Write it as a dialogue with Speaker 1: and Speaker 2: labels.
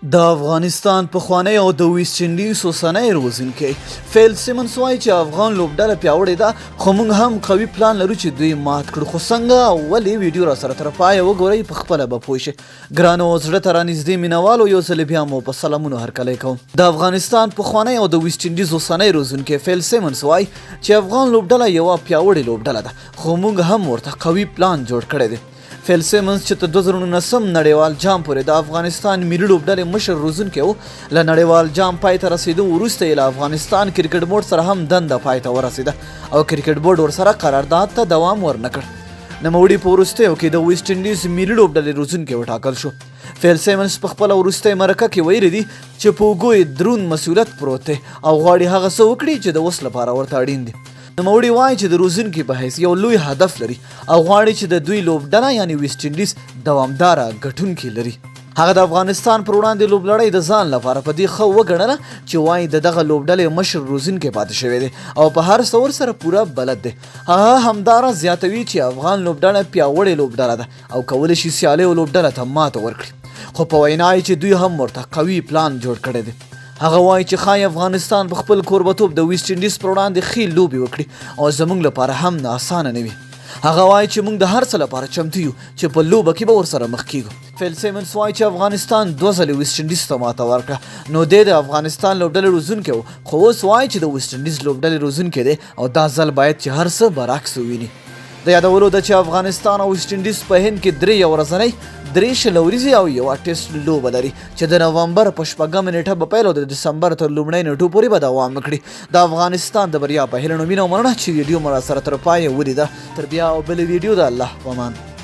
Speaker 1: د افغانستان پخوانی او د ویسټ انډیز اوسنی روزونکی فیل سیمنز وایي چې افغان لوبډله پیاوړې ده، خو موږ هم قوي پلان لرو چې دوی مات کړو. خو څنګه؟ ولې؟ ویډیو را سره تر پایه وګورئ، په خپله به پوه شئ. ګرانو زړه ته رانږدې مینوالو، یو ځل بیا مو په سلامونو هرکلی کوم. د افغانستان پخوانی او د ویسټ انډیز اوسنی روزونکی فیل سیمنز وایي چې افغان لوبډله یوه پیاوړې لوبډله ده، خو موږ هم ورته قوي پلان جوړ کړی دی. فیل سیمنز چې تر 2019 نړیوال جام پورې د افغانستان ملي لوبډلې مشر روزونکی و، له نړیوال جام پای ته رسېدو وروسته یې له افغانستان کرکټ بورډ سره هم دنده پای ته ورسېده او کرکټ بورډ ورسره قرارداد ته دوام ورنه کړ. نوموړي په وروستیو کې د ویسټ انډیز ملي لوبډلې روزونکی وټاکل شو. فیل سیمنز په خپله وروستۍ مرکه کې ویلي دي چې په اوږو یې دروند مسؤلیت پروت دی او غواړي هغه څه وکړي چې د اوس لپاره ورته اړین دي. نوموړي وایي چې د روزونکي په حیث یو لوی هدف لري او غواړي چې د دوی لوبډله یعنې ویسټ انډیز دوامداره ګټونکي لري. هغه د افغانستان پر وړاندې لوبلړۍ د ځان لپاره په دې ښه وګڼله چې وایي د دغه لوبډلې مشر روزونکی پاتې شوی دی او په هر څه ورسره پوره بلد دی. هغه همدارا زیاتوي چې افغان لوبډله پیاوړې لوبډله ده او کولی شي سیالیو لوبډله ته ماته ورکړي، خو په وینا یې چې دوی هم ورته قوي پلان جوړ کړی دی. هغه وایي چې ښایي افغانستان په خپل کوربتوب د ویسټ انډیز پر وړاندې ښې لوبې وکړي او زموږ لپاره هم اسانه نه وي. هغه وایي چې موږ د هر څه لپاره چمتو یو چې په لوبه کې به ورسره مخ کیږو. فیل سیمنز وایي چې افغانستان 2 ځلې ویسټ انډیز ته ماته ورکړه، نو دی د افغانستان لوبډلې روزونکی و، خو اوس وایي چې د ویسټ انډیز لوبډلې روزونکی دی او دا ځل باید چې هر څه برعکس وویني. د یادولو ده چې افغانستان او ویسټ انډیز په هند کې 3 یو ورځنۍ 3 شلوریزې او یوه ټیسټ لوبه لري چې د نومبر په 4 نیټه به پیل او د دسمبر تر لومړۍ نیټو پورې به دوام وکړي. د افغانستان د بریا په هیله نو مینه او مننه چې ویډیو مو را سره تر پایه ولیده. تر بیا او بلې ویډیو د الله په امان.